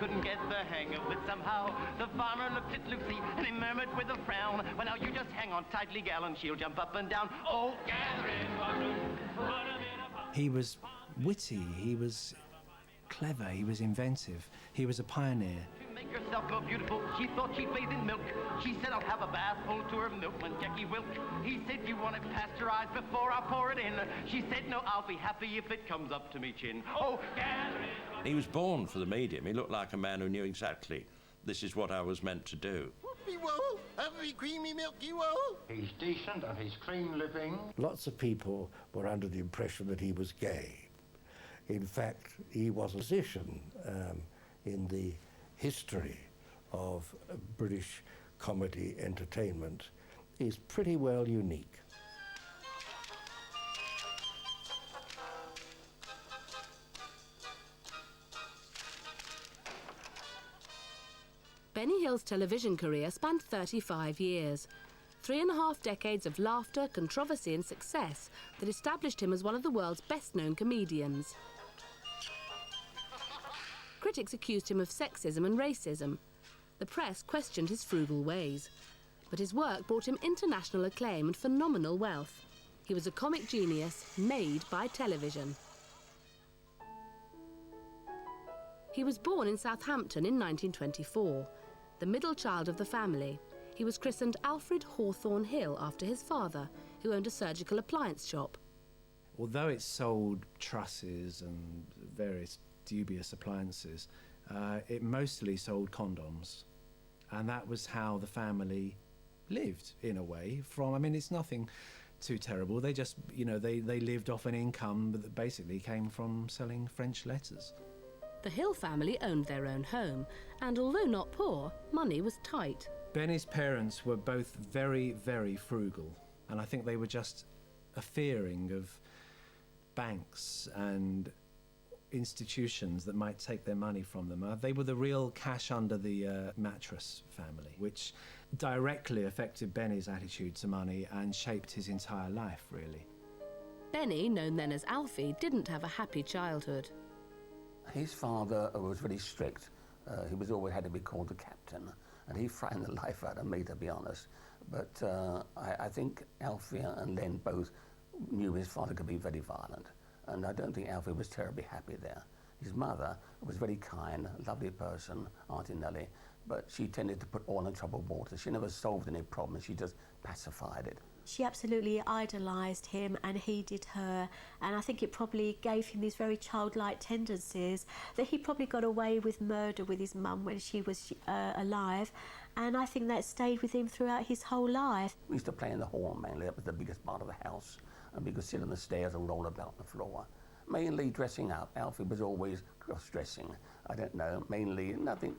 couldn't get the hang of it somehow. The farmer looked at Lucy and he murmured with a frown, well, now you just hang on tightly, gal, and she'll jump up and down. Oh, gather in buttons, put 'em in a pot. He was witty, he was clever, he was inventive, he was a pioneer. To make herself more beautiful, she thought she'd bathe in milk. She said, I'll have a bath full to her milkman, Jackie Wilk. He said, you want it pasteurized before I pour it in. She said, no, I'll be happy if it comes up to me chin. Oh, gather in. He was born for the medium. He looked like a man who knew exactly this is what I was meant to do. Whoopie-whoa, every creamy milky whoa. He's decent and he's clean living. Lots of people were under the impression that he was gay. In fact, he was a musician. In the history of British comedy entertainment is pretty well unique. Benny Hill's television career spanned 35 years. 3.5 decades of laughter, controversy and success that established him as one of the world's best-known comedians. Critics accused him of sexism and racism. The press questioned his frugal ways. But his work brought him international acclaim and phenomenal wealth. He was a comic genius made by television. He was born in Southampton in 1924, the middle child of the family. He was christened Alfred Hawthorne Hill after his father, who owned a surgical appliance shop. Although it sold trusses and various dubious appliances, it mostly sold condoms. And that was how the family lived, in a way, from, I mean, it's nothing too terrible. They just, you know, they lived off an income that basically came from selling French letters. The Hill family owned their own home, and although not poor, money was tight. Benny's parents were both very, very frugal, and I think they were just a fearing of banks and institutions that might take their money from them. They were the real cash under the mattress family, which directly affected Benny's attitude to money and shaped his entire life, really. Benny, known then as Alfie, didn't have a happy childhood. His father was very strict. He was always had to be called the captain, and he frightened the life out of me, to be honest. But I think Alfie and Len both knew his father could be very violent, and I don't think Alfie was terribly happy there. His mother was very kind, a lovely person, Auntie Nellie, but she tended to put oil in troubled water. She never solved any problems, she just pacified it. She absolutely idolised him and he did her, and I think it probably gave him these very childlike tendencies that he probably got away with murder with his mum when she was alive, and I think that stayed with him throughout his whole life. We used to play in the hall mainly, that was the biggest part of the house, and we could sit on the stairs and roll about the floor. Mainly dressing up. Alfie was always cross-dressing. I don't know, mainly nothing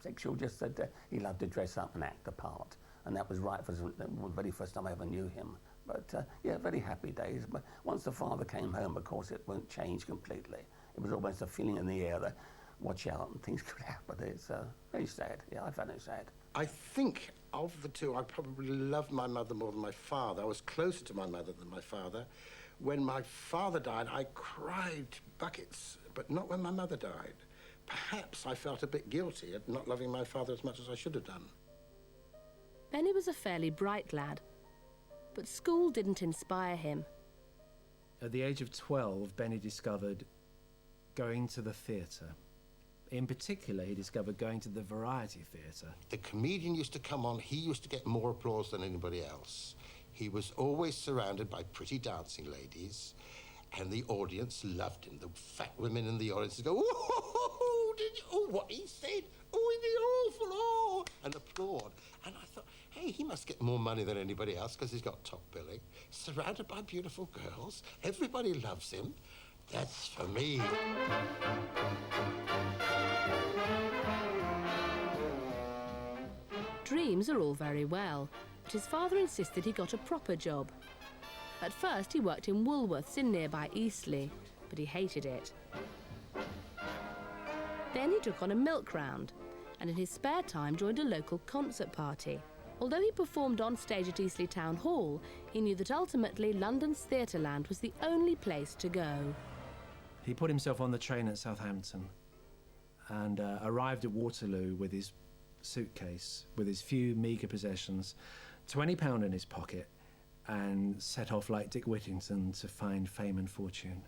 sexual, just that he loved to dress up and act a part. And that was right for the very first time I ever knew him. But yeah, very happy days. But once the father came home, of course, it won't change completely. It was almost a feeling in the air that, watch out, and things could happen. It's very sad. Yeah, I found it sad. I think of the two, I probably loved my mother more than my father. I was closer to my mother than my father. When my father died, I cried buckets, but not when my mother died. Perhaps I felt a bit guilty at not loving my father as much as I should have done. Benny was a fairly bright lad, but school didn't inspire him. At the age of 12, Benny discovered going to the theatre. In particular, he discovered going to the variety theatre. The comedian used to come on, he used to get more applause than anybody else. He was always surrounded by pretty dancing ladies, and the audience loved him. The fat women in the audience would go, "Oh, did you, oh, what he said, oh, isn't he awful, oh," and applaud. And I thought, hey, he must get more money than anybody else because he's got top billing. Surrounded by beautiful girls, everybody loves him. That's for me. Dreams are all very well, but his father insisted he got a proper job. At first, he worked in Woolworths in nearby Eastleigh, but he hated it. Then he took on a milk round, and in his spare time joined a local concert party. Although he performed on stage at Eastleigh Town Hall, he knew that ultimately London's Theatreland was the only place to go. He put himself on the train at Southampton, and arrived at Waterloo with his suitcase, with his few meagre possessions, £20 in his pocket, and set off like Dick Whittington to find fame and fortune.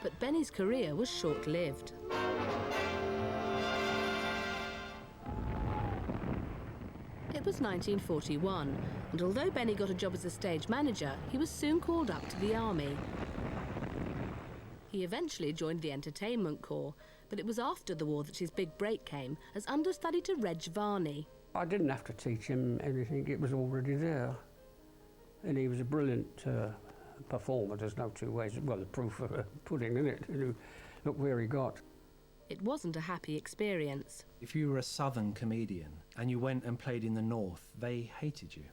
But Benny's career was short-lived. It was 1941, and although Benny got a job as a stage manager, he was soon called up to the army. He eventually joined the entertainment corps, but it was after the war that his big break came as understudy to Reg Varney. I didn't have to teach him anything, it was already there. And he was a brilliant performer, there's no two ways. Well, the proof of pudding, isn't it? Look where he got. It wasn't a happy experience. If you were a southern comedian and you went and played in the north, they hated you.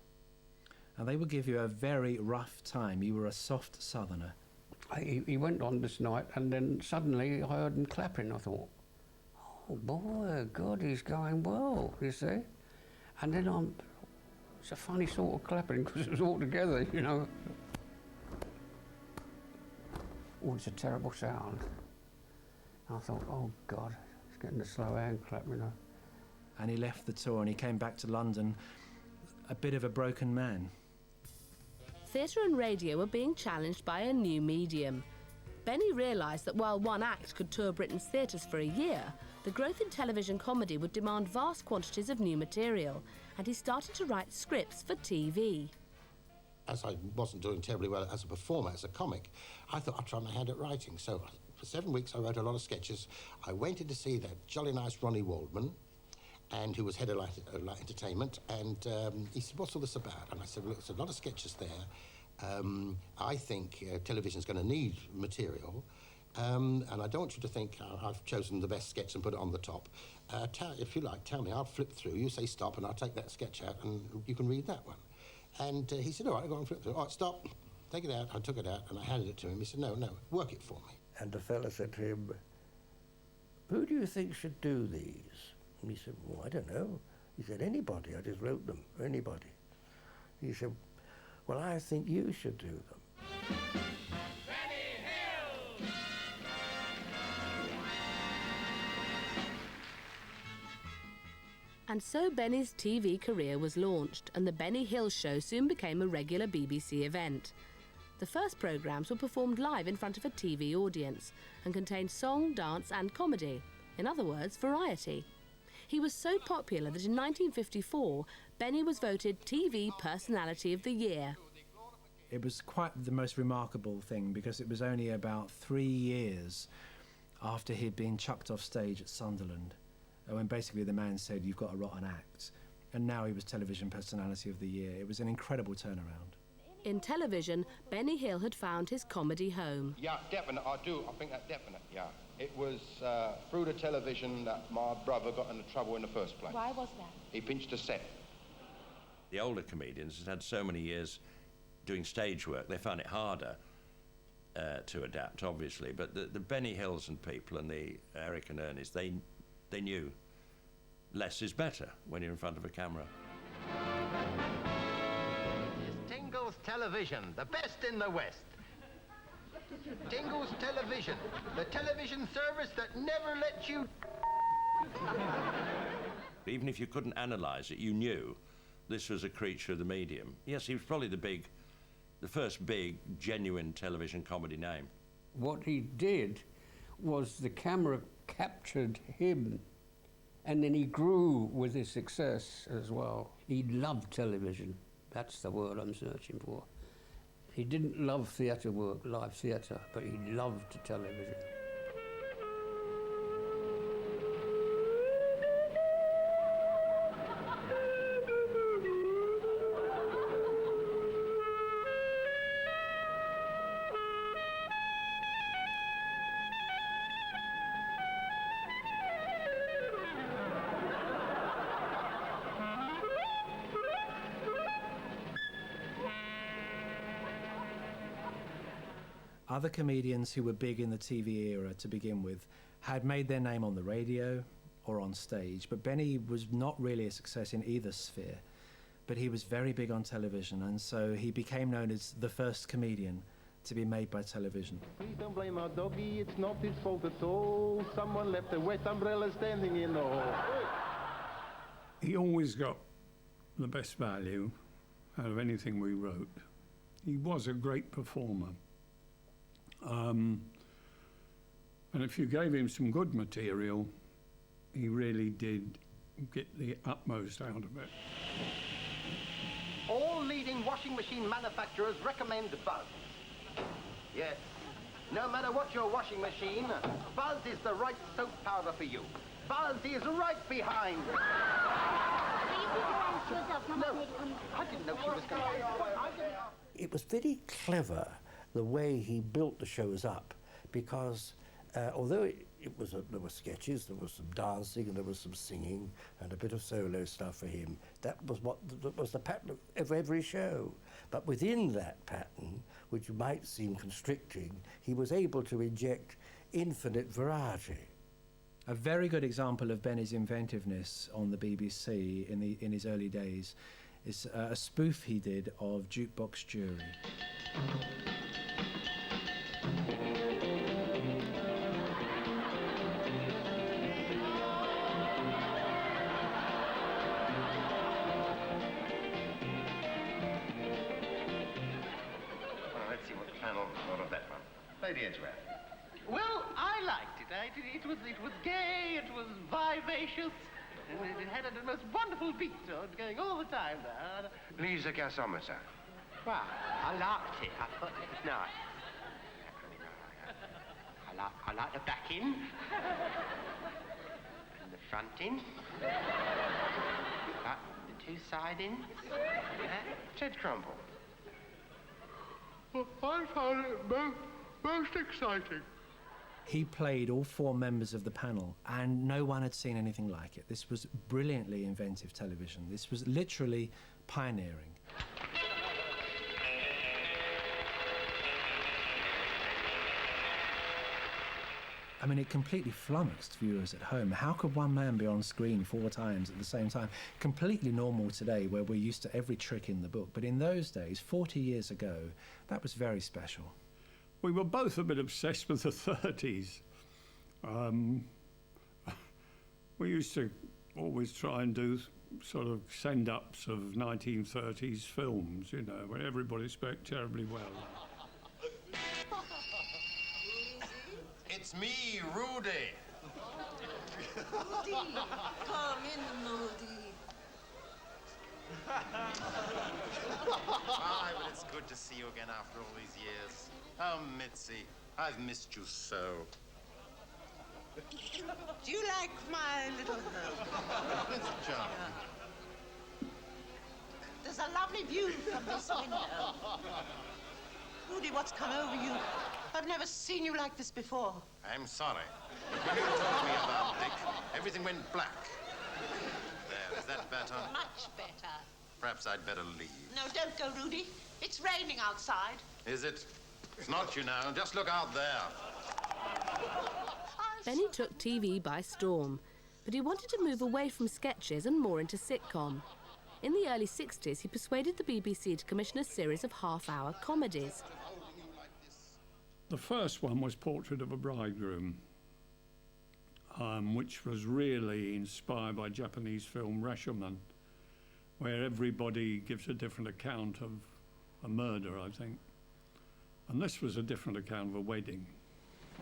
And they would give you a very rough time. You were a soft southerner. He went on this night, and then suddenly I heard him clapping. I thought, oh boy, God, he's going well, you see. And then it's a funny sort of clapping, because it was all together, you know. Oh, it's a terrible sound. I thought, oh God, he's getting a slow hand clap, you know. And he left the tour and he came back to London a bit of a broken man. Theatre and radio were being challenged by a new medium. Benny realised that while one act could tour Britain's theatres for a year, the growth in television comedy would demand vast quantities of new material, and he started to write scripts for TV. As I wasn't doing terribly well as a performer, as a comic, I thought I'd try my hand at writing. So for 7 weeks I wrote a lot of sketches. I went in to see that jolly nice Ronnie Waldman, and who was head of Light Entertainment, and he said, what's all this about? And I said, well, look, there's a lot of sketches there. I think television's going to need material, and I don't want you to think I've chosen the best sketch and put it on the top. If you like, tell me, I'll flip through, you say stop, and I'll take that sketch out, and you can read that one. And he said, all right, I'll go and flip through. All right, stop, take it out. I took it out, and I handed it to him. He said, no, work it for me. And the fella said to him, who do you think should do these? And he said, well, I don't know. He said, anybody, I just wrote them, anybody. He said, well, I think you should do them. And so Benny's TV career was launched, and the Benny Hill Show soon became a regular BBC event. The first programmes were performed live in front of a TV audience and contained song, dance and comedy. In other words, variety. He was so popular that in 1954, Benny was voted TV Personality of the Year. It was quite the most remarkable thing, because it was only about 3 years after he'd been chucked off stage at Sunderland, when basically the man said, you've got a rotten act. And now he was Television Personality of the Year. It was an incredible turnaround. In television, Benny Hill had found his comedy home. Yeah, definite, I do. I think that's definite, yeah. It was through the television that my brother got into trouble in the first place. Why was that? He pinched a set. The older comedians had had so many years doing stage work, they found it harder to adapt, obviously. But the Benny Hills and people and the Eric and Ernies, they knew less is better when you're in front of a camera. Tingle's Television, the best in the West. Tingle's Television, the television service that never lets you... Even if you couldn't analyse it, you knew this was a creature of the medium. Yes, he was probably the first big, genuine television comedy name. What he did was the camera captured him, and then he grew with his success as well. He loved television. That's the word I'm searching for. He didn't love theatre work, live theatre, but he loved television. Other comedians who were big in the TV era to begin with had made their name on the radio or on stage, but Benny was not really a success in either sphere. But he was very big on television, and so he became known as the first comedian to be made by television. Please don't blame our doggy, it's not his fault at all. Someone left a wet umbrella standing in the hall. He always got the best value out of anything we wrote. He was a great performer. And if you gave him some good material, he really did get the utmost out of it. All leading washing machine manufacturers recommend Buzz. Yes. No matter what your washing machine, Buzz is the right soap powder for you. Buzz is right behind. No, I didn't know she was going to... It was very clever the way he built the shows up, because although there were sketches, there was some dancing and there was some singing and a bit of solo stuff for him. That was the pattern of every show. But within that pattern, which might seem constricting, he was able to inject infinite variety. A very good example of Benny's inventiveness on the BBC in his early days is a spoof he did of Jukebox Jury. Let's see what the panel thought of that one. Lady Edgware. Well, I liked it. It was gay, it was vivacious, and it had a most wonderful beat going all the time there. Leave the gasometer. Well, I liked it. I thought it was nice. I like the back in. And the front in. Like the two side ins. Ted Crumble. Well, I found it most exciting. He played all four members of the panel, and no one had seen anything like it. This was brilliantly inventive television. This was literally pioneering. I mean, it completely flummoxed viewers at home. How could one man be on screen 4 times at the same time? Completely normal today, where we're used to every trick in the book. But in those days, 40 years ago, that was very special. We were both a bit obsessed with the 30s. We used to always try and do sort of send-ups of 1930s films, you know, where everybody spoke terribly well. It's me, Rudy. Rudy, come in, Rudy. Hi, but it's good to see you again after all these years. Oh, Mitzi, I've missed you so. Do you like my little home? It's charming. There's a lovely view from this window. Rudy, what's come over you? I've never seen you like this before. I'm sorry. When you told me about Dick, everything went black. There, is that better? Much better. Perhaps I'd better leave. No, don't go, Rudy. It's raining outside. Is it? It's not, you know. Just look out there. Benny took TV by storm, but he wanted to move away from sketches and more into sitcom. In the early 60s, he persuaded the BBC to commission a series of half-hour comedies. The first one was Portrait of a Bridegroom, which was really inspired by Japanese film Rashomon, where everybody gives a different account of a murder, I think. And this was a different account of a wedding.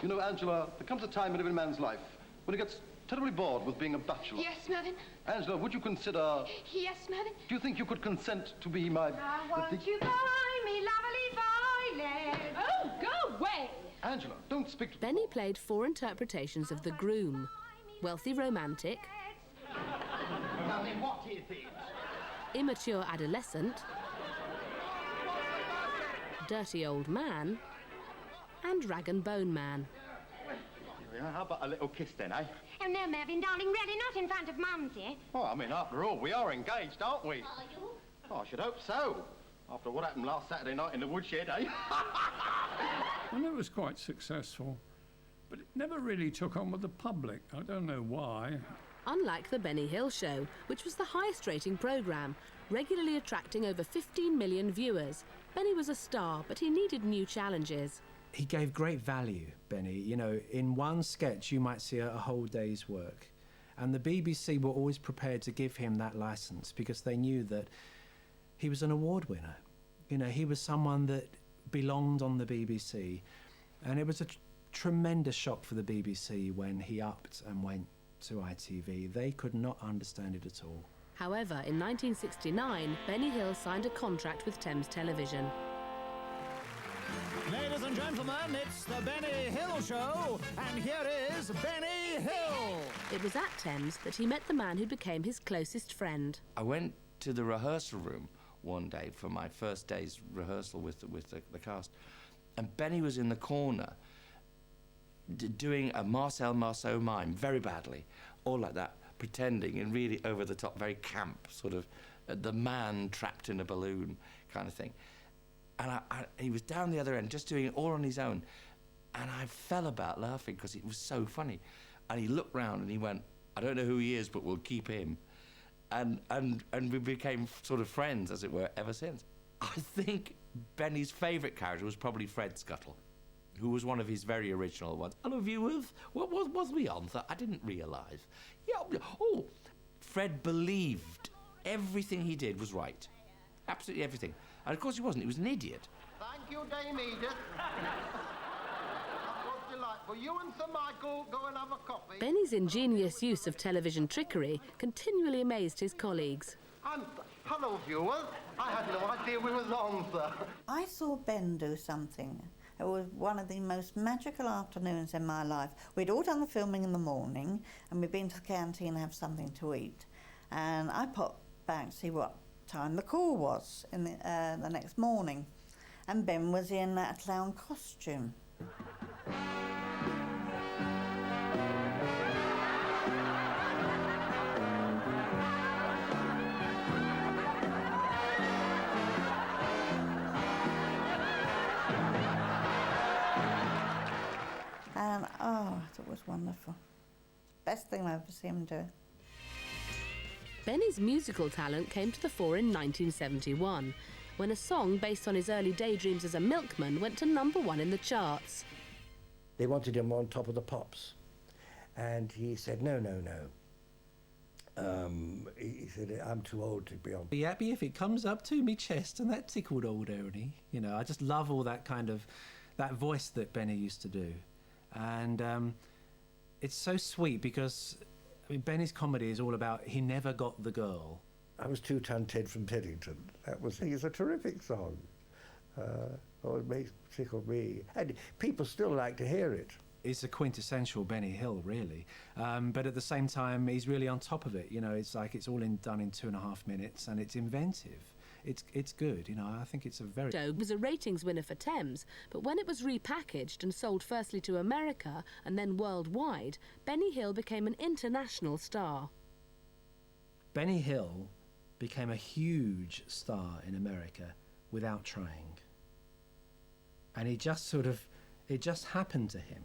You know, Angela, there comes a time in every man's life when he gets terribly bored with being a bachelor. Yes, Mervyn? Angela, would you consider... Yes, Mervyn? Do you think you could consent to be my... I want you by me, lovely violet. Oh, go away! Angela, don't speak to... Benny played 4 interpretations of The Groom. Wealthy romantic. Now then, what is it? Immature adolescent. Dirty old man. And rag and bone man. How about a little kiss then, eh? Oh, no, Mervyn, darling, really not in front of Mumsy. Well, I mean, after all, we are engaged, aren't we? Are you? Oh, I should hope so. After what happened last Saturday night in the woodshed, eh? And it was quite successful, but it never really took on with the public. I don't know why. Unlike The Benny Hill Show, which was the highest rating programme, regularly attracting over 15 million viewers. Benny was a star, but he needed new challenges. He gave great value, Benny. You know, in one sketch you might see a whole day's work. And the BBC were always prepared to give him that license because they knew that he was an award winner. You know, he was someone that belonged on the BBC. And it was a tremendous shock for the BBC when he upped and went to ITV. They could not understand it at all. However, in 1969, Benny Hill signed a contract with Thames Television. Ladies and gentlemen, it's the Benny Hill Show, and here is Benny Hill. It was at Thames that he met the man who became his closest friend. I went to the rehearsal room one day for my first day's rehearsal with the cast, and Benny was in the corner doing a Marcel Marceau mime very badly, all like that, pretending and really over the top, very camp, sort of the man trapped in a balloon kind of thing. And he was down the other end, just doing it all on his own. And I fell about laughing because it was so funny. And he looked round and he went, I don't know who he is, but we'll keep him. And we became sort of friends, as it were, ever since. I think Benny's favourite character was probably Fred Scuttle, who was one of his very original ones. Hello, viewers. What was the answer? I didn't realise. Yeah. Oh, Fred believed everything he did was right. Absolutely everything. And of course he wasn't. He was an idiot. Thank you, Dame Edith. That was delightful. You and Sir Michael go and have a coffee. Benny's ingenious use of television trickery continually amazed his colleagues. Hello, viewers. I had no idea we was on, sir. I saw Ben do something. It was one of the most magical afternoons in my life. We'd all done the filming in the morning, and we'd been to the canteen and have something to eat. And I popped back to see what time the call was in the next morning, and Ben was in a clown costume. And oh, it was wonderful. Best thing I've ever seen him do. Benny's musical talent came to the fore in 1971, when a song based on his early daydreams as a milkman went to #1 in the charts. They wanted him on Top of the Pops. And he said, no. He said, I'm too old to be on. Be happy if it comes up to me chest, and that tickled old Ernie. You know, I just love all that kind of, that voice that Benny used to do. And it's so sweet because, I mean, Benny's comedy is all about he never got the girl. I was Two-Ton Ted from Teddington. It's a terrific song. It tickled me. And people still like to hear it. It's a quintessential Benny Hill, really. But at the same time, he's really on top of it. You know, it's like it's all done in 2.5 minutes, and it's inventive. It's good, you know. I think it's a very... It was a ratings winner for Thames, but when it was repackaged and sold firstly to America and then worldwide, Benny Hill became an international star. Benny Hill became a huge star in America without trying. And he just sort of... It just happened to him.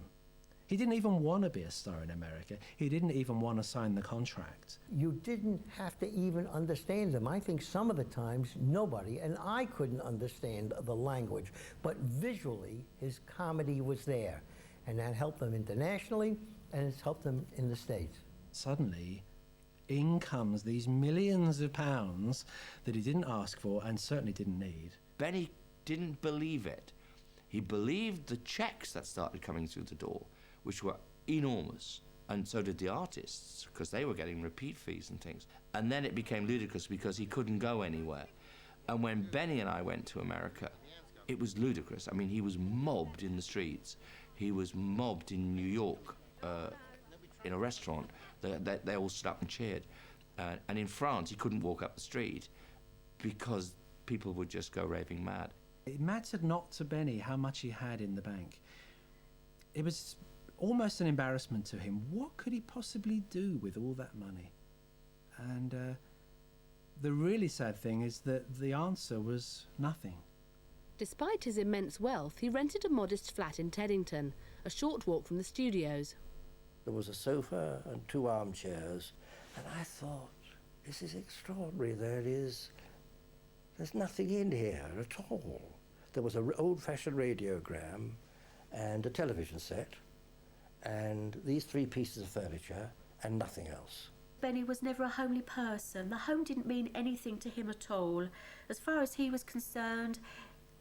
He didn't even want to be a star in America. He didn't even want to sign the contract. You didn't have to even understand them. I think some of the times nobody, and I couldn't understand the language, but visually his comedy was there. And that helped them internationally, and it's helped them in the States. Suddenly, in comes these millions of pounds that he didn't ask for and certainly didn't need. Benny didn't believe it. He believed the checks that started coming through the door, which were enormous, and so did the artists, because they were getting repeat fees and things. And then it became ludicrous because he couldn't go anywhere. And when Benny and I went to America, it was ludicrous. I mean, he was mobbed in the streets. He was mobbed in New York, in a restaurant. They all stood up and cheered. And in France, he couldn't walk up the street because people would just go raving mad. It mattered not to Benny how much he had in the bank. It was almost an embarrassment to him. What could he possibly do with all that money? And the really sad thing is that the answer was nothing. Despite his immense wealth, he rented a modest flat in Teddington, a short walk from the studios. There was a sofa and 2 armchairs, and I thought, this is extraordinary. There is there's nothing in here at all. There was an old-fashioned radiogram and a television set and these 3 pieces of furniture and nothing else. Benny was never a homely person. The home didn't mean anything to him at all. As far as he was concerned,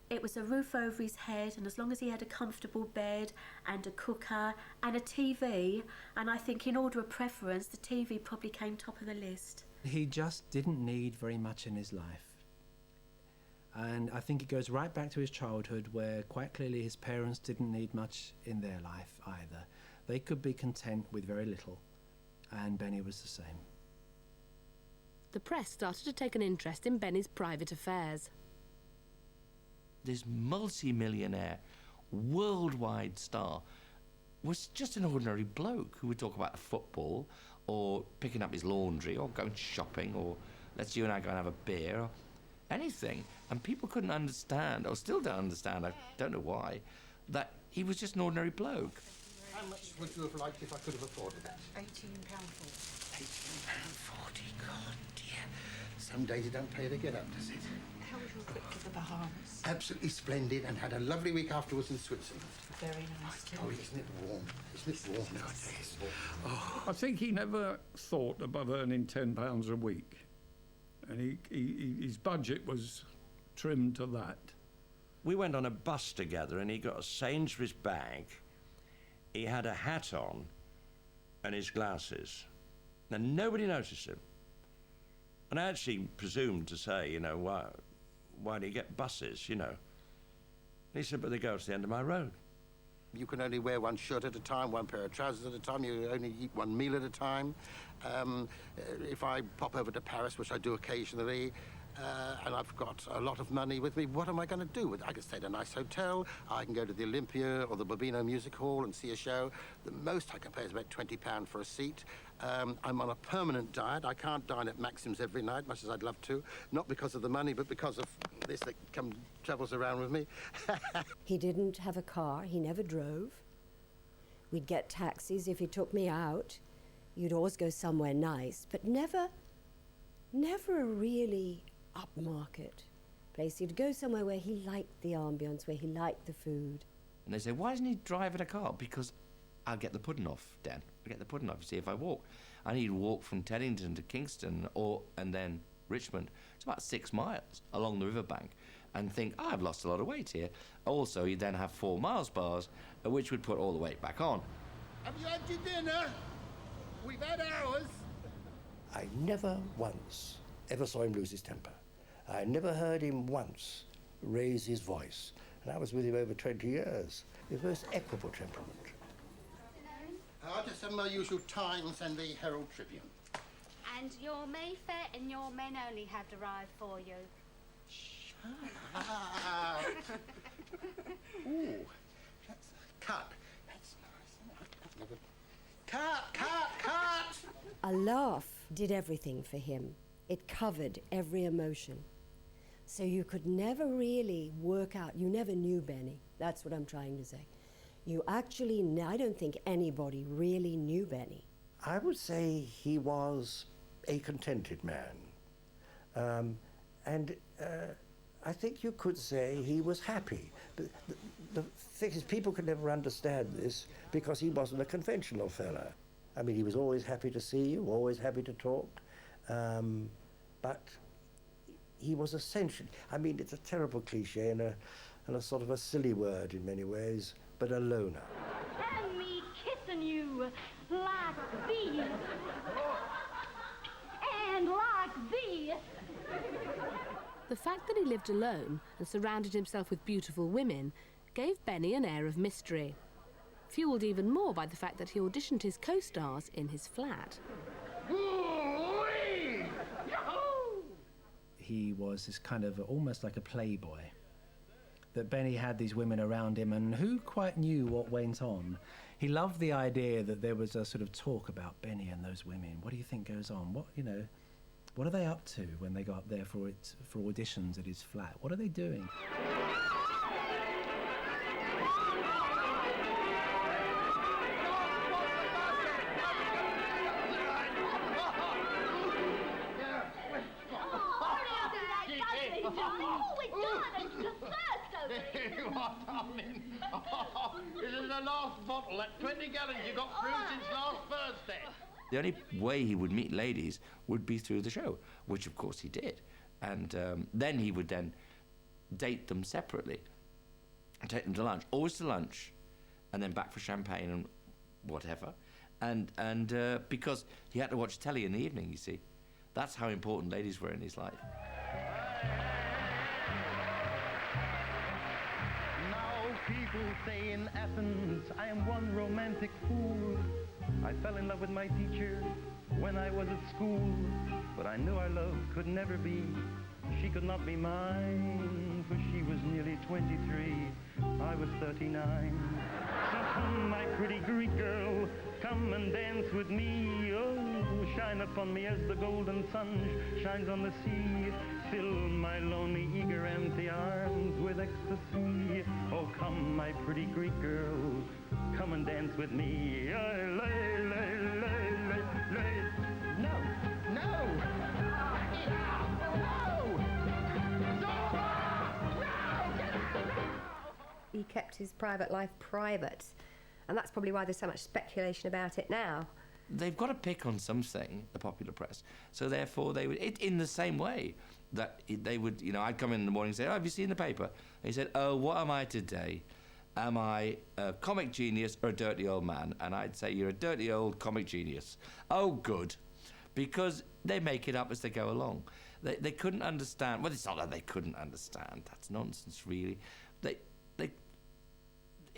it was a roof over his head, and as long as he had a comfortable bed and a cooker and a TV, and I think in order of preference, the TV probably came top of the list. He just didn't need very much in his life. And I think it goes right back to his childhood, where quite clearly his parents didn't need much in their life either. They could be content with very little, and Benny was the same. The press started to take an interest in Benny's private affairs. This multi-millionaire, worldwide star was just an ordinary bloke who would talk about football or picking up his laundry or going shopping or let's you and I go and have a beer or anything. And people couldn't understand, or still don't understand, I don't know why, that he was just an ordinary bloke. How much would you have liked if I could have afforded that? £18.40. £18.40, God dear. Some days it don't pay to get up, does it? How was your trip to the Bahamas? Absolutely splendid, and had a lovely week afterwards in Switzerland. Very nice, too. Oh, isn't it warm? Isn't it warm nowadays? Oh. I think he never thought above earning £10 a week, and his budget was trimmed to that. We went on a bus together and he got a Sainsbury's bag, he had a hat on and his glasses, and nobody noticed him. And I actually presumed to say, you know, why do you get buses, you know? And he said, but they go to the end of my road. You can only wear 1 shirt at a time, 1 pair of trousers at a time. You only eat 1 meal at a time. If I pop over to Paris, which I do occasionally, and I've got a lot of money with me, what am I going to do with it? I can stay at a nice hotel, I can go to the Olympia or the Bobino Music Hall and see a show. The most I can pay is about £20 for a seat. I'm on a permanent diet. I can't dine at Maxim's every night, much as I'd love to. Not because of the money, but because of this that travels around with me. He didn't have a car. He never drove. We'd get taxis if he took me out. You'd always go somewhere nice, but never a really upmarket place. He'd go somewhere where he liked the ambience, where he liked the food. And they say, why doesn't he drive in a car? Because I'll get the pudding off, Dan. I'll get the pudding off, see if I walk. I need to walk from Teddington to Kingston and then Richmond. It's about 6 miles along the riverbank. And think, I've lost a lot of weight here. Also, you then have 4 Mars bars, which would put all the weight back on. Have you had your dinner? We've had ours. I never once ever saw him lose his temper. I never heard him once raise his voice. And I was with him over 20 years. His most equable temperament. I'll just have my usual Times and the Herald Tribune. And your Mayfair and your men only have arrived for you. Ooh, that's cut. That's nice. Cut! A laugh did everything for him. It covered every emotion. So you could never really work out, you never knew Benny. That's what I'm trying to say. You actually, I don't think anybody really knew Benny. I would say he was a contented man. I think you could say he was happy. But the thing is, people could never understand this because he wasn't a conventional fella. I mean, he was always happy to see you, always happy to talk. But he was essentially, I mean, it's a terrible cliche and a sort of a silly word in many ways, but a loner. And me kissing you like this. And like this. The fact that he lived alone and surrounded himself with beautiful women gave Benny an air of mystery, fueled even more by the fact that he auditioned his co-stars in his flat. He was this kind of almost like a playboy. That Benny had these women around him, and who quite knew what went on? He loved the idea that there was a sort of talk about Benny and those women. What do you think goes on? What are they up to when they go up there for auditions at his flat? What are they doing? what I mean. Oh, this is the last bottle. That 20 gallons you got through since last Thursday. The only way he would meet ladies would be through the show, which of course he did. And then he would then date them separately and take them to lunch, always to lunch, and then back for champagne and whatever. And because he had to watch telly in the evening, you see. That's how important ladies were in his life. Now people say in Athens I am one romantic fool. I fell in love with my teacher when I was at school, but I knew our love could never be. She could not be mine, for she was nearly 23. I was 39. So come, my pretty Greek girl, come and dance with me. Oh, shine upon me as the golden sun shines on the sea. Fill my lonely, eager, empty arms with ecstasy. Oh, come, my pretty Greek girl, come and dance with me. No, no! He kept his private life private, and that's probably why there's so much speculation about it now. They've got to pick on something, the popular press, so therefore they would, in the same way that they would, you know, I'd come in the morning and say, oh, have you seen the paper? And he said, oh, what am I today? Am I a comic genius or a dirty old man? And I'd say, you're a dirty old comic genius. Oh, good. Because they make it up as they go along. They couldn't understand. Well, it's not that they couldn't understand. That's nonsense, really.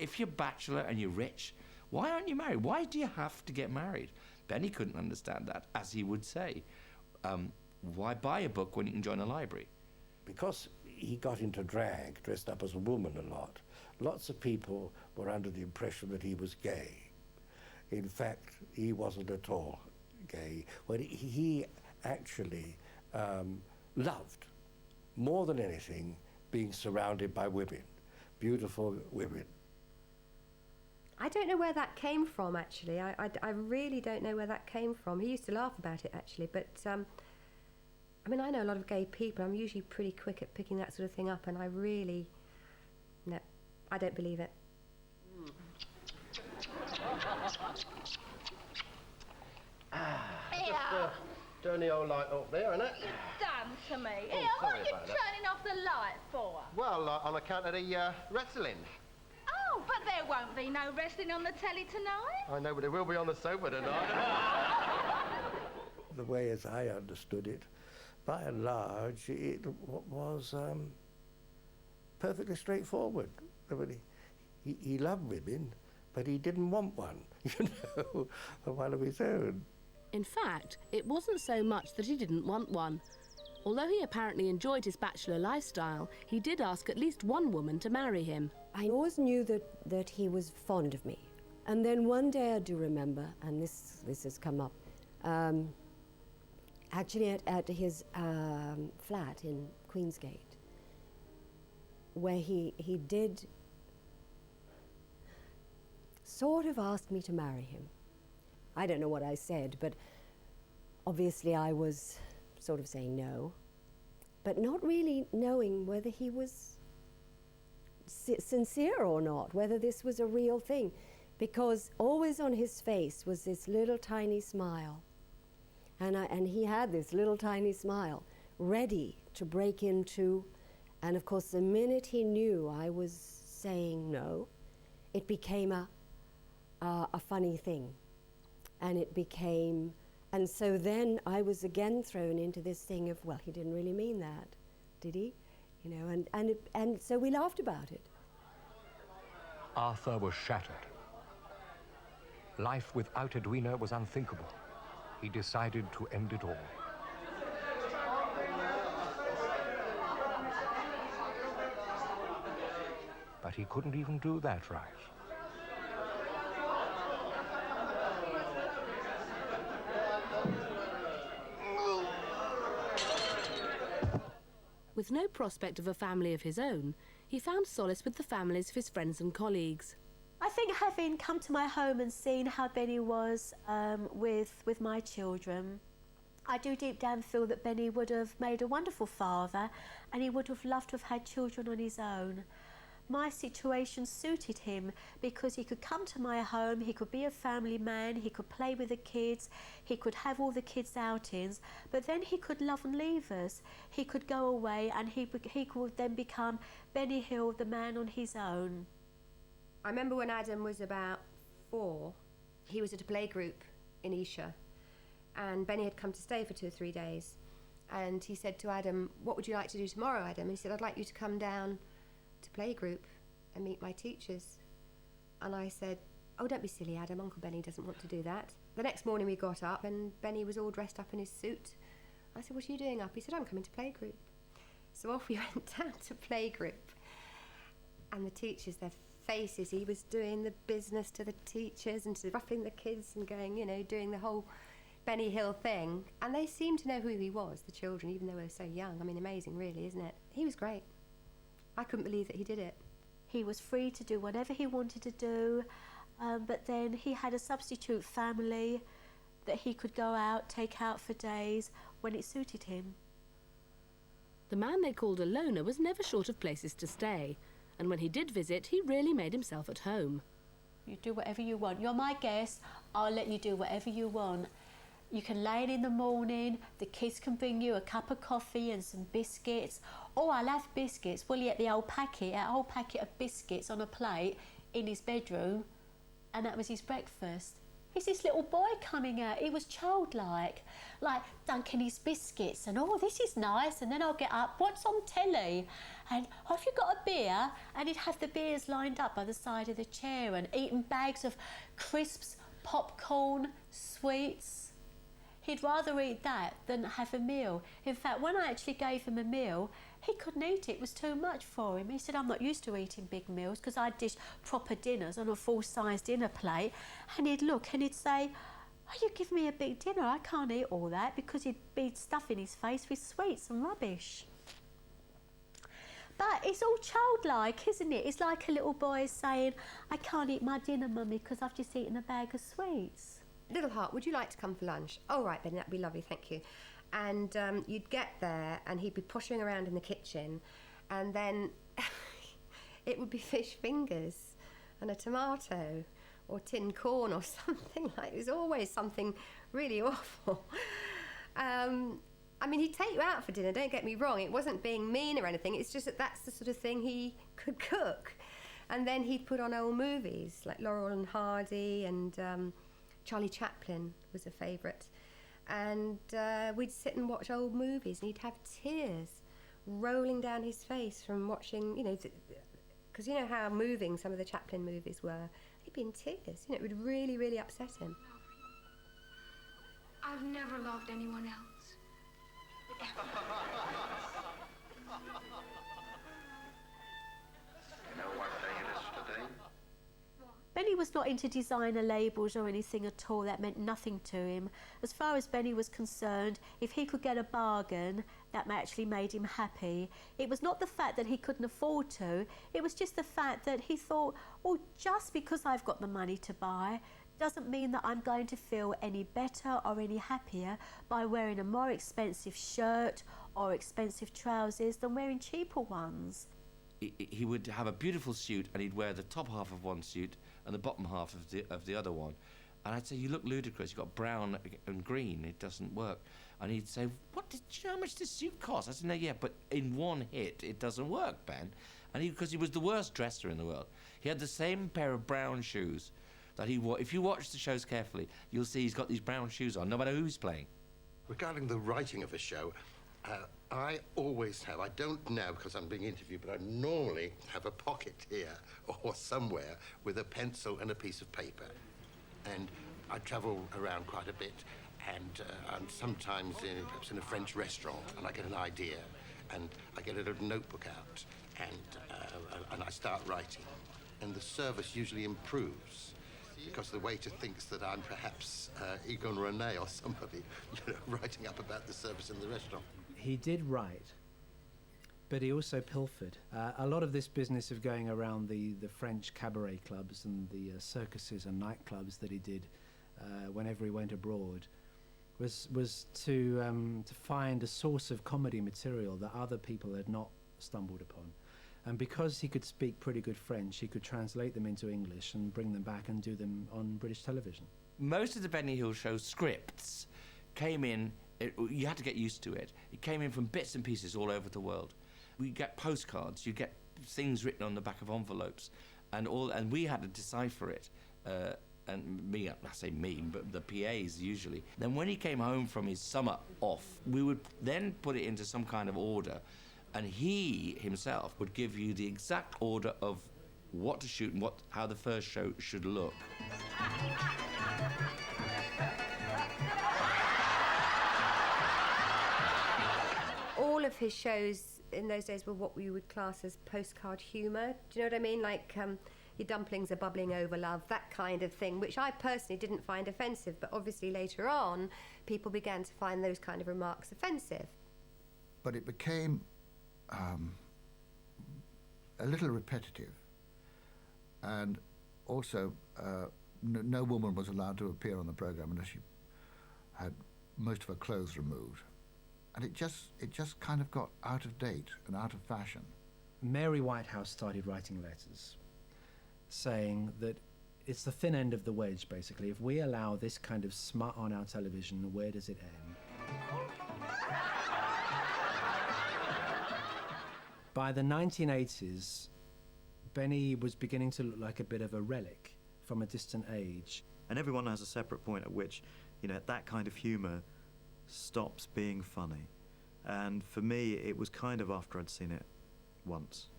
If you're bachelor and you're rich, why aren't you married? Why do you have to get married? Benny couldn't understand that, as he would say. Why buy a book when you can join a library? Because he got into drag, dressed up as a woman a lot, lots of people were under the impression that he was gay. In fact, he wasn't at all gay. Well, he actually loved, more than anything, being surrounded by women, beautiful women. I don't know where that came from, actually. I really don't know where that came from. He used to laugh about it, actually, but I mean, I know a lot of gay people. I'm usually pretty quick at picking that sort of thing up, and I really, no, I don't believe it. Just turn the old light off there, innit? Done to me. Oh, Here, what sorry are you about that. turning off the light for? Well, on account of the wrestling. Oh, but there won't be no wrestling on the telly tonight. I know, but there will be on the sofa tonight. The way as I understood it, by and large, it was perfectly straightforward. I mean, he loved women, but he didn't want one, you know, one of his own. In fact, it wasn't so much that he didn't want one. Although he apparently enjoyed his bachelor lifestyle, he did ask at least one woman to marry him. I always knew that he was fond of me. And then one day I do remember, and this has come up, actually at his flat in Queensgate, where he did sort of ask me to marry him. I don't know what I said, but obviously I was sort of saying no, but not really knowing whether he was sincere or not, whether this was a real thing, because always on his face was this little tiny smile, and he had this little tiny smile ready to break into, and of course the minute he knew I was saying no, it became a funny thing, and it became. And so then I was again thrown into this thing of, well, he didn't really mean that, did he? You know, and so we laughed about it. Arthur was shattered. Life without Edwina was unthinkable. He decided to end it all. But he couldn't even do that right. With no prospect of a family of his own, he found solace with the families of his friends and colleagues. I think having come to my home and seen how Benny was with my children, I do deep down feel that Benny would have made a wonderful father, and he would have loved to have had children on his own. my situation suited him because he could come to my home, he could be a family man, he could play with the kids, he could have all the kids' outings, but then he could love and leave us. He could go away and he could then become Benny Hill, the man on his own. I remember when Adam was about 4, he was at a playgroup in Esher, and Benny had come to stay for 2 or 3 days, and he said to Adam, "What would you like to do tomorrow, Adam?" And he said, "I'd like you to come down to playgroup and meet my teachers." And I said, "Oh, don't be silly, Adam, Uncle Benny doesn't want to do that." The next morning we got up and Benny was all dressed up in his suit. I said, "What are you doing up?" He said, "I'm coming to playgroup." So off we went down to playgroup, and the teachers, their faces, he was doing the business to the teachers and roughing the kids and going, you know, doing the whole Benny Hill thing, and they seemed to know who he was, the children, even though they were so young. I mean, amazing really, isn't it? He was great. I couldn't believe that he did it. He was free to do whatever he wanted to do, but then he had a substitute family that he could go out, take out for days when it suited him. The man they called a loner was never short of places to stay, and when he did visit, he really made himself at home. You do whatever you want. You're my guest, I'll let you do whatever you want. You can lay in the morning, the kids can bring you a cup of coffee and some biscuits. Oh, I'll have biscuits. Well, he had a whole packet of biscuits on a plate in his bedroom, and that was his breakfast. He's this little boy coming out. He was childlike, like dunking his biscuits and, "Oh, this is nice," and then I'll get up, "What's on telly?" And, "Oh, have you got a beer?" And he'd have the beers lined up by the side of the chair and eating bags of crisps, popcorn, sweets. He'd rather eat that than have a meal. In fact, when I actually gave him a meal, he couldn't eat it. It was too much for him. He said, "I'm not used to eating big meals," because I'd dish proper dinners on a full-size dinner plate. And he'd look and he'd say, "Oh, you give me a big dinner. I can't eat all that," because he'd be stuffing his face with sweets and rubbish. But it's all childlike, isn't it? It's like a little boy saying, "I can't eat my dinner, Mummy, because I've just eaten a bag of sweets." "Little heart, would you like to come for lunch?" "Oh, right, Benny, that'd be lovely, thank you." And you'd get there and he'd be pottering around in the kitchen, and then it would be fish fingers and a tomato or tin corn or something like. It was always something really awful. I mean, he'd take you out for dinner, don't get me wrong. It wasn't being mean or anything. It's just that that's the sort of thing he could cook. And then he'd put on old movies like Laurel and Hardy, and Charlie Chaplin was a favourite. And we'd sit and watch old movies, and he'd have tears rolling down his face from watching, you know, because you know how moving some of the Chaplin movies were. He'd be in tears. You know, it would really, really upset him. I've never loved anyone else. You know what day it is today? Benny was not into designer labels or anything at all. That meant nothing to him. As far as Benny was concerned, if he could get a bargain, that actually made him happy. It was not the fact that he couldn't afford to, it was just the fact that he thought, "Oh, just because I've got the money to buy doesn't mean that I'm going to feel any better or any happier by wearing a more expensive shirt or expensive trousers than wearing cheaper ones." He would have a beautiful suit, and he'd wear the top half of one suit and the bottom half of the other one. And I'd say, "You look ludicrous. You've got brown and green. It doesn't work." And he'd say, do you know how much this suit costs? I said, "No, yeah, but in one hit, it doesn't work, Ben." And because he was the worst dresser in the world. He had the same pair of brown shoes that he wore. If you watch the shows carefully, you'll see he's got these brown shoes on, no matter who's playing. Regarding the writing of a show, I always have, I don't now because I'm being interviewed, but I normally have a pocket here or somewhere with a pencil and a piece of paper. And I travel around quite a bit, and I'm sometimes perhaps in a French restaurant, and I get an idea, and I get a little notebook out, and I start writing. And the service usually improves, because the waiter thinks that I'm perhaps Egon Rene or somebody, you know, writing up about the service in the restaurant. He did write, but he also pilfered. A lot of this business of going around the French cabaret clubs and the circuses and nightclubs that he did whenever he went abroad was to find a source of comedy material that other people had not stumbled upon. And because he could speak pretty good French, he could translate them into English and bring them back and do them on British television. Most of the Benny Hill Show scripts came in, you had to get used to it. It came in from bits and pieces all over the world. We get postcards, you get things written on the back of envelopes, and we had to decipher it. And me, I say me, but the PAs usually. Then when he came home from his summer off, we would then put it into some kind of order, and he himself would give you the exact order of what to shoot and how the first show should look. All of his shows in those days were what we would class as postcard humour. Do you know what I mean? Like, your dumplings are bubbling over, love, that kind of thing, which I personally didn't find offensive, but obviously later on, people began to find those kind of remarks offensive. But it became a little repetitive, and also no woman was allowed to appear on the programme unless she had most of her clothes removed. And it just kind of got out of date and out of fashion. Mary Whitehouse started writing letters saying that it's the thin end of the wedge, basically. If we allow this kind of smut on our television, where does it end? By the 1980s, Benny was beginning to look like a bit of a relic from a distant age. And everyone has a separate point at which, that kind of humour stops being funny. And for me, it was kind of after I'd seen it once.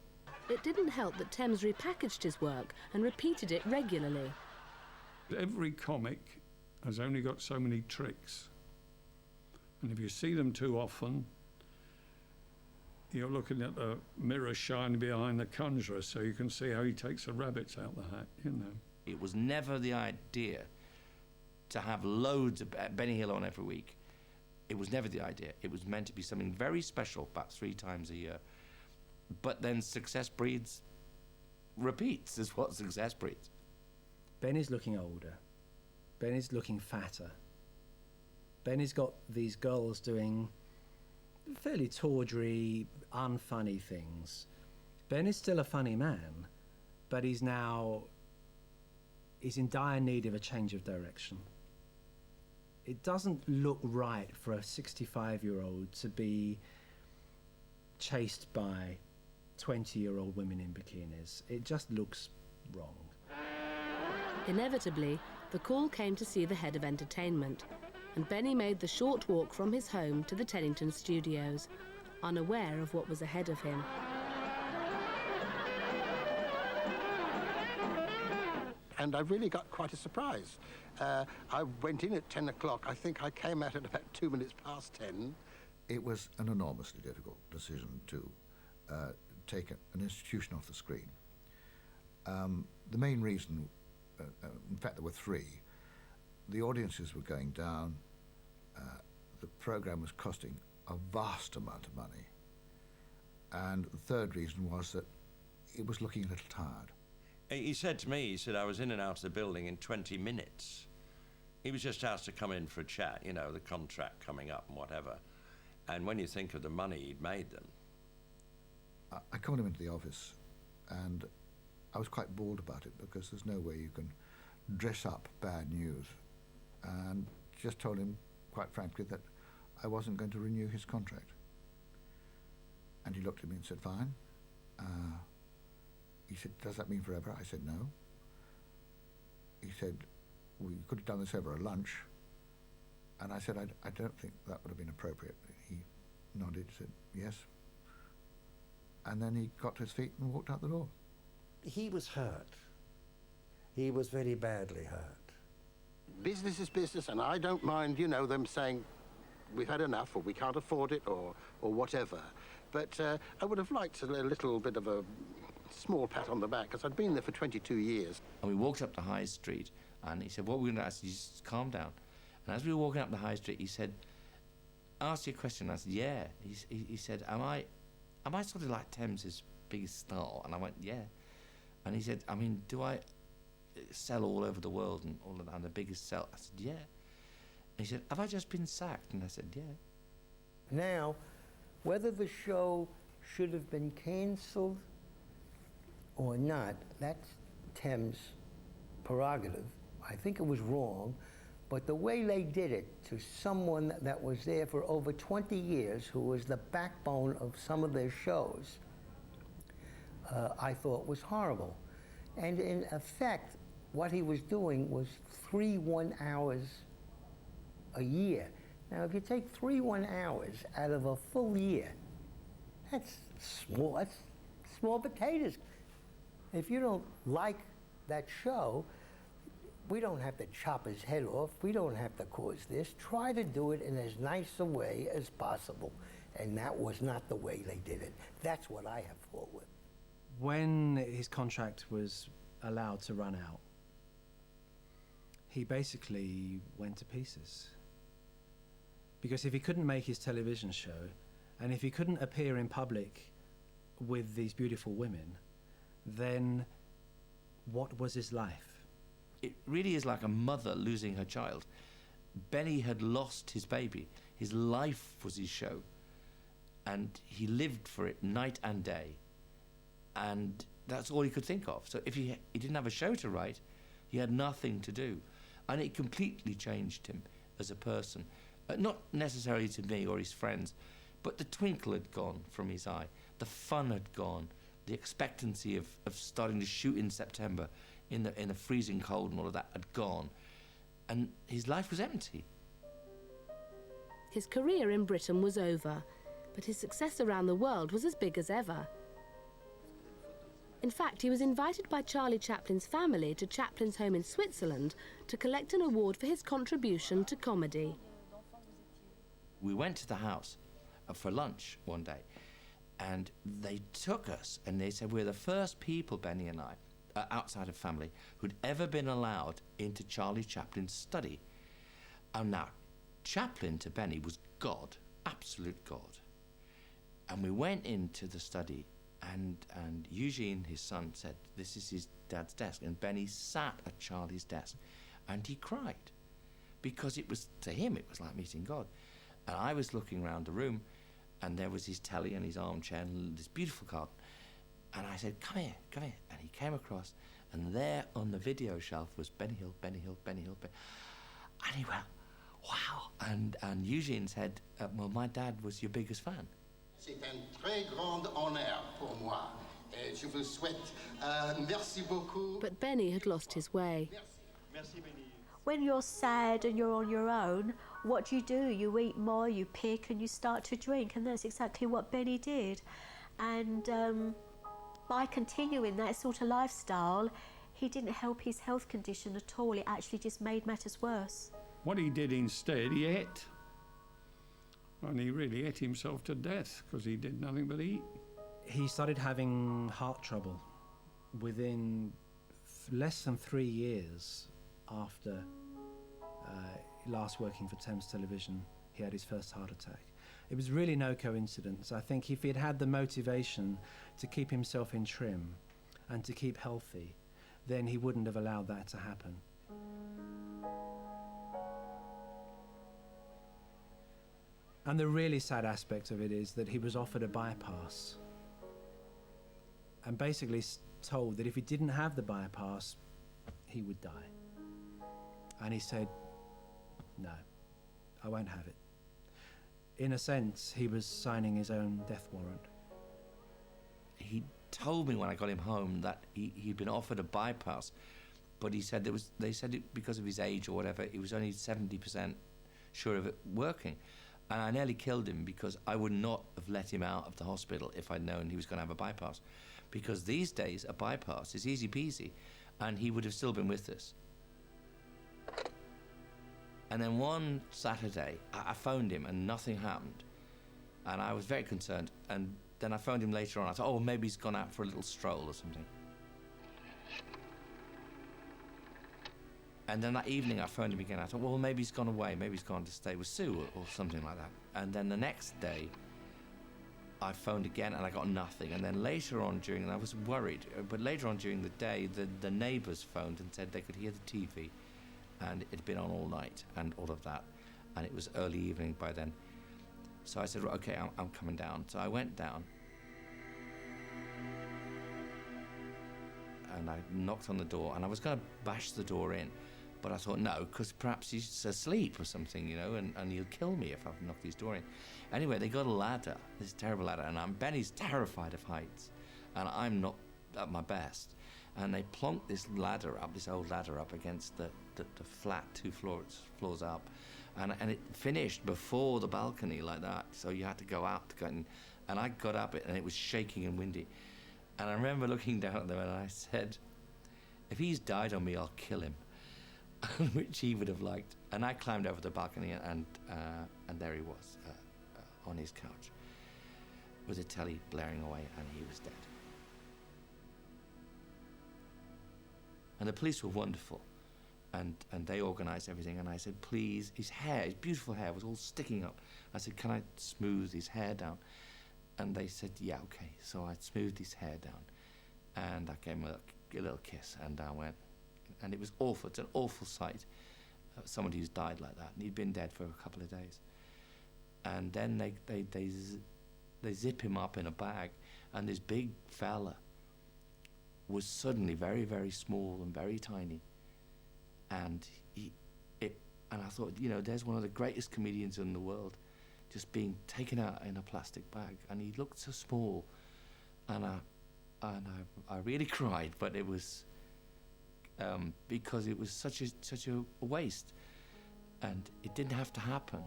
It didn't help that Thames repackaged his work and repeated it regularly. Every comic has only got so many tricks. And if you see them too often, you're looking at the mirror shining behind the conjurer, so you can see how he takes the rabbits out the hat, It was never the idea to have loads of Benny Hill on every week. It was never the idea. It was meant to be something very special, about 3 times a year. But then success breeds repeats, is what success breeds. Benny's looking older. Benny's looking fatter. Benny's got these girls doing fairly tawdry, unfunny things. Benny's still a funny man, but he's in dire need of a change of direction. It doesn't look right for a 65-year-old to be chased by 20-year-old women in bikinis. It just looks wrong. Inevitably, the call came to see the head of entertainment, and Benny made the short walk from his home to the Teddington studios, unaware of what was ahead of him. And I really got quite a surprise. I went in at 10 o'clock. I think I came out at about 2 minutes past 10. It was an enormously difficult decision to take an institution off the screen. The main reason, in fact there were 3, the audiences were going down, the programme was costing a vast amount of money, and the third reason was that it was looking a little tired. He said to me, I was in and out of the building in 20 minutes. He was just asked to come in for a chat, the contract coming up and whatever. And when you think of the money he'd made them. I called him into the office, and I was quite bored about it because there's no way you can dress up bad news, and just told him, quite frankly, that I wasn't going to renew his contract. And he looked at me and said, fine. He said, does that mean forever? I said, no. He said, we could have done this over a lunch. And I said, I don't think that would have been appropriate. He nodded, said, yes. And then he got to his feet and walked out the door. He was hurt. He was very badly hurt. Business is business, and I don't mind, them saying, we've had enough, or we can't afford it, or whatever. But I would have liked a little bit of a small pat on the back, because I'd been there for 22 years. And we walked up the high street, and he said, what are we going to ask? You just calm down. And as we were walking up the high street, he said, ask you a question. I said, yeah. He said, am I sort of like Thames's biggest star? And I went, yeah. And he said, do I sell all over the world and all of that, I'm the biggest sell? I said, yeah. And he said, have I just been sacked? And I said, yeah. Now, whether the show should have been cancelled or not, that's Thames' prerogative. I think it was wrong, but the way they did it to someone that was there for over 20 years, who was the backbone of some of their shows, I thought was horrible. And in effect, what he was doing was 3 1-hours a year. Now, if you take 3 1-hours out of a full year, that's small potatoes. If you don't like that show, we don't have to chop his head off. We don't have to cause this. Try to do it in as nice a way as possible. And that was not the way they did it. That's what I have fault with. When his contract was allowed to run out, he basically went to pieces. Because if he couldn't make his television show, and if he couldn't appear in public with these beautiful women, then what was his life? It really is like a mother losing her child. Benny had lost his baby. His life was his show. And he lived for it night and day. And that's all he could think of. So if he didn't have a show to write, he had nothing to do. And it completely changed him as a person. Not necessarily to me or his friends, but the twinkle had gone from his eye. The fun had gone. The expectancy of starting to shoot in September in the freezing cold and all of that had gone. And his life was empty. His career in Britain was over, but his success around the world was as big as ever. In fact, he was invited by Charlie Chaplin's family to Chaplin's home in Switzerland to collect an award for his contribution to comedy. We went to the house for lunch one day, and they took us and they said, we're the first people, Benny and I, outside of family, who'd ever been allowed into Charlie Chaplin's study. And now, Chaplin to Benny was God, absolute God. And we went into the study, and Eugene, his son, said, this is his dad's desk. And Benny sat at Charlie's desk, and he cried. Because it was, to him, it was like meeting God. And I was looking around the room, and there was his telly and his armchair and this beautiful garden. And I said, come here, come here. And he came across, and there on the video shelf was Benny Hill, Benny Hill, Benny Hill. And he went, wow. And Eugene said, well, my dad was your biggest fan. C'est un très grand honneur pour moi. Je vous souhaite merci beaucoup. But Benny had lost his way. Merci, Benny. When you're sad and you're on your own, what do? You eat more, you pick, and you start to drink, and that's exactly what Benny did. And by continuing that sort of lifestyle, he didn't help his health condition at all. It actually just made matters worse. What he did instead, he ate. And he really ate himself to death because he did nothing but eat. He started having heart trouble within less than 3 years after last working for Thames Television. He had his first heart attack. It was really no coincidence. I think if he had had the motivation to keep himself in trim and to keep healthy, then he wouldn't have allowed that to happen. And the really sad aspect of it is that he was offered a bypass and basically told that if he didn't have the bypass, he would die. And he said, no, I won't have it. In a sense, he was signing his own death warrant. He told me when I got him home that he'd been offered a bypass, but he said they said it because of his age or whatever, he was only 70% sure of it working. And I nearly killed him because I would not have let him out of the hospital if I'd known he was going to have a bypass. Because these days, a bypass is easy peasy, and he would have still been with us. And then one Saturday, I phoned him and nothing happened. And I was very concerned. And then I phoned him later on. I thought, oh, maybe he's gone out for a little stroll or something. And then that evening I phoned him again. I thought, well, maybe he's gone away. Maybe he's gone to stay with Sue or something like that. And then the next day, I phoned again and I got nothing. And then later on during, and I was worried, but later on during the day, the neighbours phoned and said they could hear the TV. And it had been on all night and all of that. And it was early evening by then. So I said, okay, I'm coming down. So I went down. and I knocked on the door, and I was going to bash the door in, but I thought, no, because perhaps he's asleep or something, you know, and he'll kill me if I knock his door in. Anyway, they got a ladder, this terrible ladder, and Benny's terrified of heights, and I'm not at my best. And they plonked this ladder up, this old ladder up against the flat 2 floors up, and it finished before the balcony like that, so you had to go out to get in. And I got up it, and it was shaking and windy. And I remember looking down at them, and I said, if he's died on me, I'll kill him, which he would have liked. And I climbed over the balcony, and there he was, on his couch, with the telly blaring away, and he was dead. And the police were wonderful, and they organised everything, and I said, please, his beautiful hair was all sticking up. I said, can I smooth his hair down? And they said, yeah, okay. So I smoothed his hair down, and I gave him a little kiss, and I went. And it was awful. It's an awful sight, somebody who's died like that, and he'd been dead for a couple of days. And then they zip him up in a bag, and this big fella was suddenly very, very small and very tiny. And and I thought, you know, there's one of the greatest comedians in the world, just being taken out in a plastic bag, and he looked so small, and I really cried, but it was because it was such a waste, and it didn't have to happen.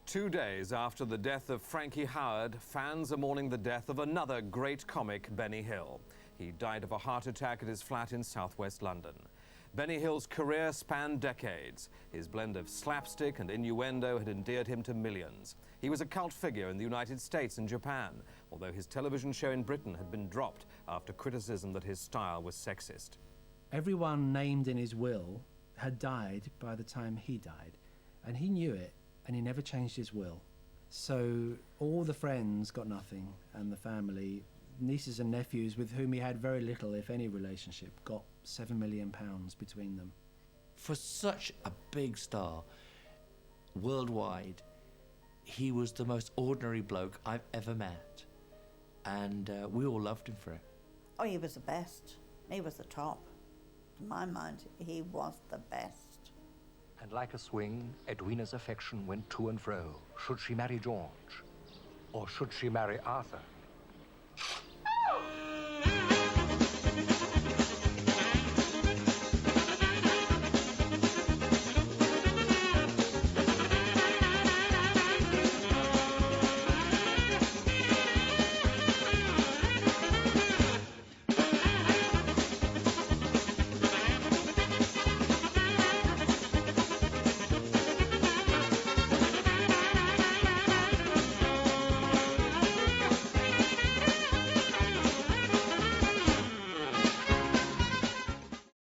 2 days after the death of Frankie Howerd, fans are mourning the death of another great comic, Benny Hill. He died of a heart attack at his flat in southwest London. Benny Hill's career spanned decades. His blend of slapstick and innuendo had endeared him to millions. He was a cult figure in the United States and Japan, although his television show in Britain had been dropped after criticism that his style was sexist. Everyone named in his will had died by the time he died, and he knew it, and he never changed his will. So all the friends got nothing, and the family, nieces and nephews with whom he had very little, if any, relationship, got £7 million between them. For such a big star, worldwide, he was the most ordinary bloke I've ever met. And we all loved him for it. Oh, he was the best. He was the top. To my mind, he was the best. And like a swing, Edwina's affection went to and fro. Should she marry George? Or should she marry Arthur?